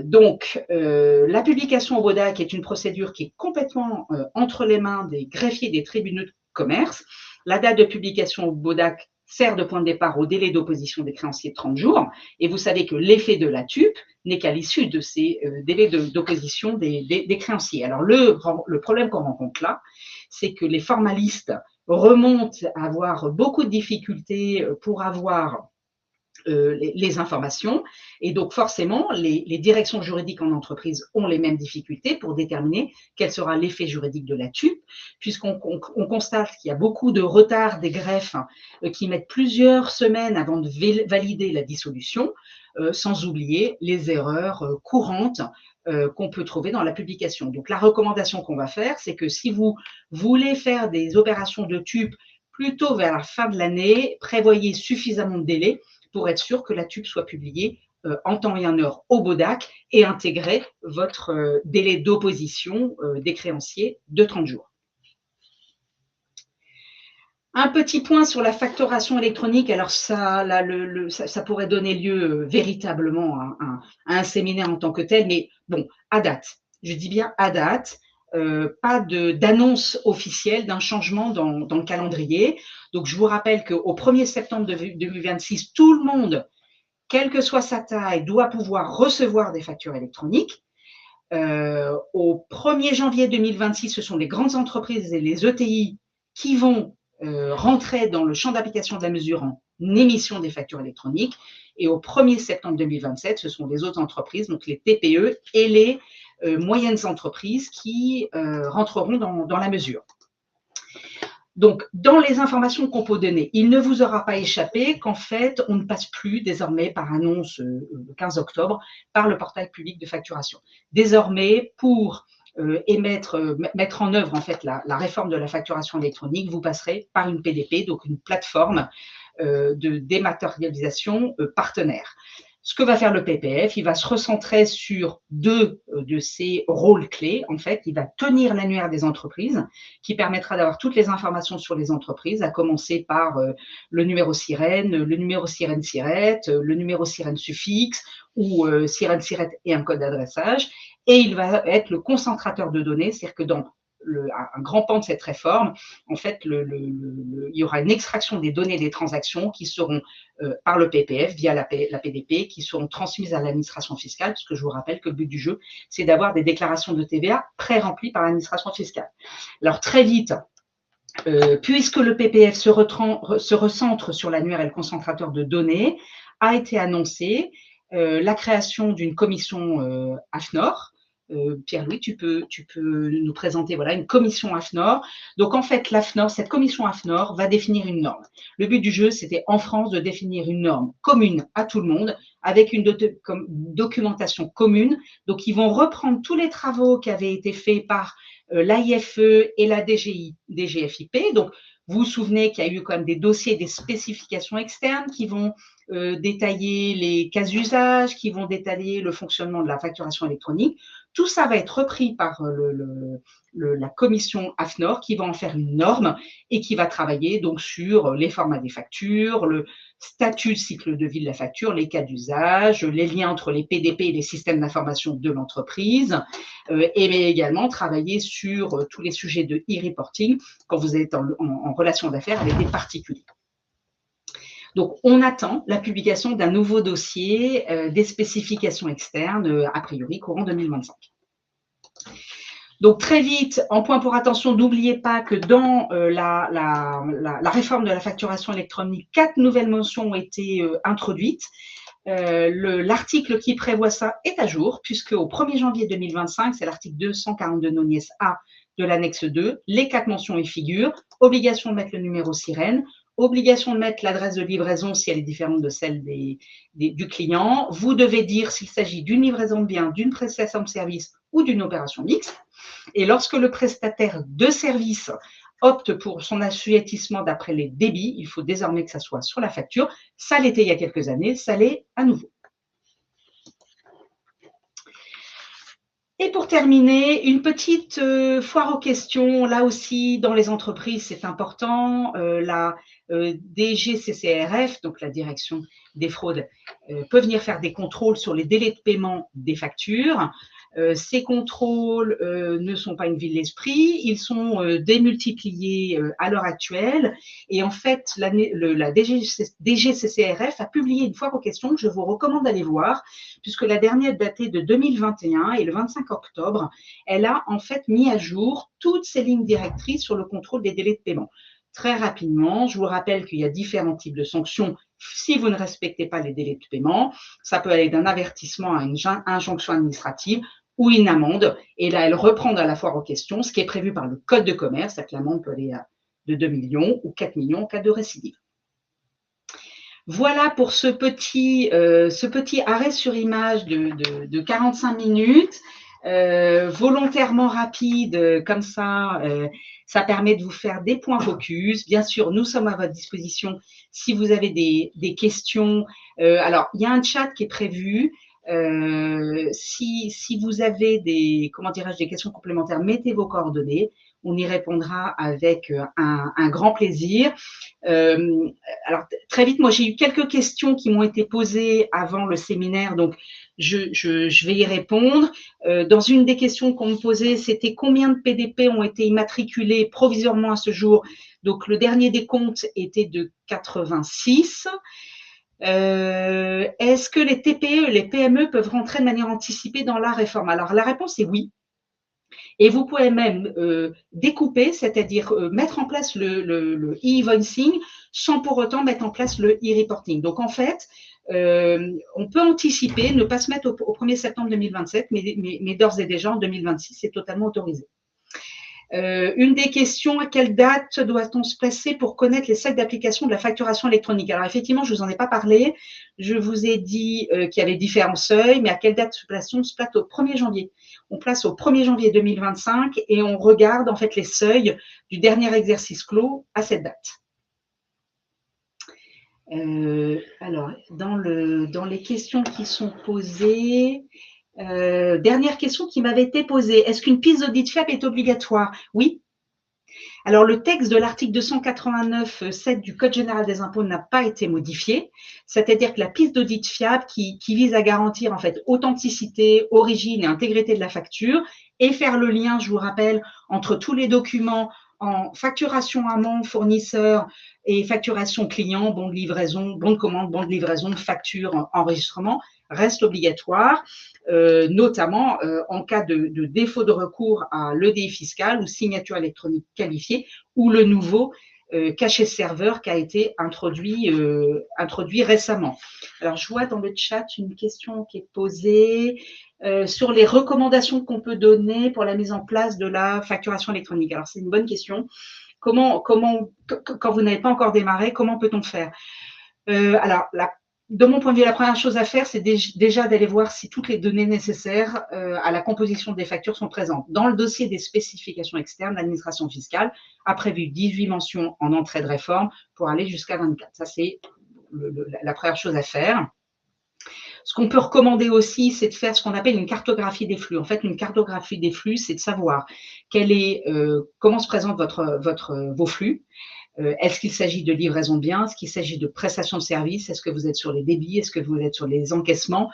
Speaker 2: Donc, la publication au BODAC est une procédure qui est complètement entre les mains des greffiers des tribunaux de commerce. La date de publication au BODAC sert de point de départ au délai d'opposition des créanciers de 30 jours. Et vous savez que l'effet de la TUP n'est qu'à l'issue de ces délais d'opposition des créanciers. Alors, le problème qu'on rencontre là, c'est que les formalistes remontent à avoir beaucoup de difficultés pour avoir les informations, et donc forcément les directions juridiques en entreprise ont les mêmes difficultés pour déterminer quel sera l'effet juridique de la TUP, puisqu'on constate qu'il y a beaucoup de retard des greffes qui mettent plusieurs semaines avant de valider la dissolution, sans oublier les erreurs courantes qu'on peut trouver dans la publication. Donc la recommandation qu'on va faire, c'est que si vous voulez faire des opérations de TUP plutôt vers la fin de l'année, prévoyez suffisamment de délai pour être sûr que la TUP soit publiée en temps et en heure au BODAC et intégrer votre délai d'opposition des créanciers de 30 jours. Un petit point sur la facturation électronique. Alors ça, là, ça pourrait donner lieu véritablement à un séminaire en tant que tel, mais bon, à date, je dis bien à date, pas d'annonce officielle d'un changement dans le calendrier. Donc, je vous rappelle qu'au 1er septembre 2026, tout le monde, quelle que soit sa taille, doit pouvoir recevoir des factures électroniques. Au 1er janvier 2026, ce sont les grandes entreprises et les ETI qui vont rentrer dans le champ d'application de la mesure en émission des factures électroniques. Et au 1er septembre 2027, ce sont les autres entreprises, donc les TPE et les moyennes entreprises qui rentreront dans la mesure. Donc, dans les informations qu'on peut donner, il ne vous aura pas échappé qu'en fait, on ne passe plus désormais par annonce le 15 octobre par le portail public de facturation. Désormais, pour mettre en œuvre en fait la réforme de la facturation électronique, vous passerez par une PDP, donc une plateforme de dématérialisation partenaire. Ce que va faire le PPF, il va se recentrer sur deux de ses rôles clés. En fait, il va tenir l'annuaire des entreprises, qui permettra d'avoir toutes les informations sur les entreprises, à commencer par le numéro sirène, le numéro sirène-SIRET, le numéro sirène-suffixe ou sirène-SIRET et un code d'adressage. Et il va être le concentrateur de données, c'est-à-dire que dans un grand pan de cette réforme, en fait, il y aura une extraction des données des transactions qui seront par le PPF via la PDP, qui seront transmises à l'administration fiscale, parce que je vous rappelle que le but du jeu, c'est d'avoir des déclarations de TVA pré-remplies par l'administration fiscale. Alors très vite, puisque le PPF se recentre sur l'annuaire et le concentrateur de données, a été annoncé la création d'une commission AFNOR. Pierre-Louis, tu peux nous présenter voilà, une commission AFNOR. Donc, en fait, l'AFNOR, cette commission AFNOR va définir une norme. Le but du jeu, c'était en France de définir une norme commune à tout le monde avec une documentation commune. Donc, ils vont reprendre tous les travaux qui avaient été faits par l'AIFE et la DGFiP. Donc, vous vous souvenez qu'il y a eu quand même des dossiers, des spécifications externes qui vont détailler les cas d'usage, qui vont détailler le fonctionnement de la facturation électronique. Tout ça va être repris par la commission AFNOR qui va en faire une norme et qui va travailler donc sur les formats des factures, le statut de cycle de vie de la facture, les cas d'usage, les liens entre les PDP et les systèmes d'information de l'entreprise, et également travailler sur tous les sujets de e-reporting quand vous êtes en relation d'affaires avec des particuliers. Donc, on attend la publication d'un nouveau dossier des spécifications externes, a priori courant 2025. Donc, très vite, en point pour attention, n'oubliez pas que dans la réforme de la facturation électronique, 4 nouvelles mentions ont été introduites. L'article qui prévoit ça est à jour, puisque au 1er janvier 2025, c'est l'article 242 nonies A de l'annexe 2, les 4 mentions y figurent, obligation de mettre le numéro sirène, obligation de mettre l'adresse de livraison si elle est différente de celle du client. Vous devez dire s'il s'agit d'une livraison de biens, d'une prestation de service ou d'une opération mixte. Et lorsque le prestataire de service opte pour son assujettissement d'après les débits, il faut désormais que ça soit sur la facture. Ça l'était il y a quelques années, ça l'est à nouveau. Et pour terminer, une petite foire aux questions. Là aussi, dans les entreprises, c'est important. La DGCCRF, donc la direction des fraudes, peut venir faire des contrôles sur les délais de paiement des factures. Ces contrôles ne sont pas une vue de l'esprit, ils sont démultipliés à l'heure actuelle. Et en fait, la DGCCRF a publié une foire aux questions que je vous recommande d'aller voir, puisque la dernière datée de 2021 et le 25 octobre, elle a en fait mis à jour toutes ces lignes directrices sur le contrôle des délais de paiement. Très rapidement, je vous rappelle qu'il y a différents types de sanctions si vous ne respectez pas les délais de paiement. Ça peut aller d'un avertissement à une injonction administrative ou une amende. Et là, elle reprend à la foire aux questions ce qui est prévu par le Code de commerce, c'est-à-dire que l'amende peut aller de 2 millions ou 4 millions en cas de récidive. Voilà pour ce petit arrêt sur image de 45 minutes, volontairement rapide, comme ça, ça permet de vous faire des points focus. Bien sûr, nous sommes à votre disposition si vous avez des questions. Alors, il y a un chat qui est prévu. Si vous avez des questions complémentaires, mettez vos coordonnées. On y répondra avec un grand plaisir. Alors, très vite, moi, j'ai eu quelques questions qui m'ont été posées avant le séminaire, donc je vais y répondre. Dans une des questions qu'on me posait, c'était combien de PDP ont été immatriculés provisoirement à ce jour. Donc, le dernier décompte était de 86. Est-ce que les TPE et les PME peuvent rentrer de manière anticipée dans la réforme? Alors, la réponse est oui. Et vous pouvez même découper, c'est-à-dire mettre en place le e-invoicing sans pour autant mettre en place le e-reporting. Donc, en fait, on peut anticiper, ne pas se mettre au 1er septembre 2027, mais d'ores et déjà en 2026, c'est totalement autorisé. Une des questions, à quelle date doit-on se placer pour connaître les seuils d'application de la facturation électronique? Alors effectivement, je ne vous en ai pas parlé. Je vous ai dit qu'il y avait différents seuils, mais à quelle date se place-t-on? On se place au 1er janvier. On place au 1er janvier 2025 et on regarde en fait les seuils du dernier exercice clos à cette date. Alors, dans les questions qui sont posées, dernière question qui m'avait été posée. Est-ce qu'une piste d'audit fiable est obligatoire? Oui. Alors, le texte de l'article 289.7 du Code général des impôts n'a pas été modifié. C'est-à-dire que la piste d'audit fiable qui vise à garantir en fait authenticité, origine et intégrité de la facture et faire le lien, je vous rappelle, entre tous les documents en facturation amont fournisseur et facturation client, bon de livraison, bon de commande, bon de livraison, facture, enregistrement, reste obligatoire, notamment en cas de défaut de recours à l'EDI fiscal ou signature électronique qualifiée ou le nouveau cachet serveur qui a été introduit récemment. Alors, je vois dans le chat une question qui est posée sur les recommandations qu'on peut donner pour la mise en place de la facturation électronique. Alors, c'est une bonne question. Quand vous n'avez pas encore démarré, comment peut-on faire? Alors, de mon point de vue, la première chose à faire, c'est déjà d'aller voir si toutes les données nécessaires à la composition des factures sont présentes. Dans le dossier des spécifications externes, l'administration fiscale a prévu 18 mentions en entrée de réforme pour aller jusqu'à 24. Ça, c'est la première chose à faire. Ce qu'on peut recommander aussi, c'est de faire ce qu'on appelle une cartographie des flux. En fait, une cartographie des flux, c'est de savoir comment se présentent vos flux. Est-ce qu'il s'agit de livraison de biens? Est-ce qu'il s'agit de prestation de services? Est-ce que vous êtes sur les débits? Est-ce que vous êtes sur les encaissements?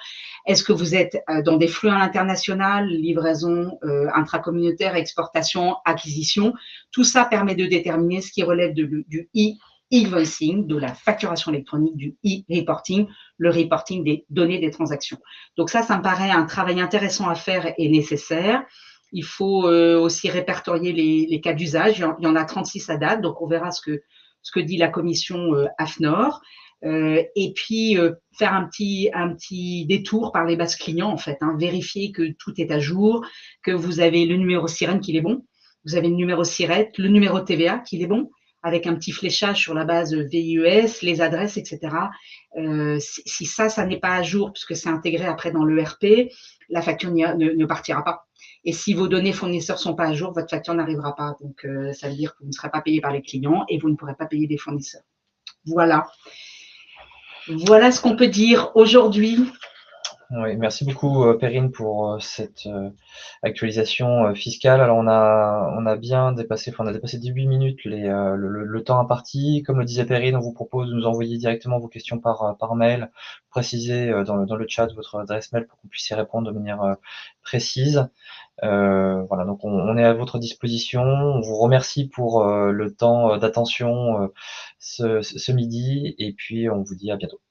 Speaker 2: Est-ce que vous êtes dans des flux à l'international, livraison intracommunautaire, exportation, acquisition? Tout ça permet de déterminer ce qui relève du e-invoicing, de la facturation électronique, du e-reporting, le reporting des données des transactions. Donc ça me paraît un travail intéressant à faire et nécessaire. Il faut aussi répertorier les cas d'usage. Il y en a 36 à date, donc on verra ce que dit la commission AFNOR. Et puis faire un petit détour par les bases clients, en fait, vérifier que tout est à jour, que vous avez le numéro SIREN qu'il est bon, vous avez le numéro SIRET, le numéro TVA qu'il est bon, avec un petit fléchage sur la base VIES, les adresses, etc. Si ça n'est pas à jour, puisque c'est intégré après dans l'ERP, la facture ne partira pas. Et si vos données fournisseurs ne sont pas à jour, votre facture n'arrivera pas. Donc, ça veut dire que vous ne serez pas payé par les clients et vous ne pourrez pas payer des fournisseurs. Voilà. Voilà ce qu'on peut dire aujourd'hui.
Speaker 3: Oui, merci beaucoup Perrine pour cette actualisation fiscale. Alors on a bien dépassé, on a dépassé 18 minutes le temps imparti. Comme le disait Perrine, on vous propose de nous envoyer directement vos questions par mail, préciser dans le chat votre adresse mail pour qu'on puisse y répondre de manière précise. Voilà, donc on est à votre disposition. On vous remercie pour le temps d'attention ce midi et puis on vous dit à bientôt.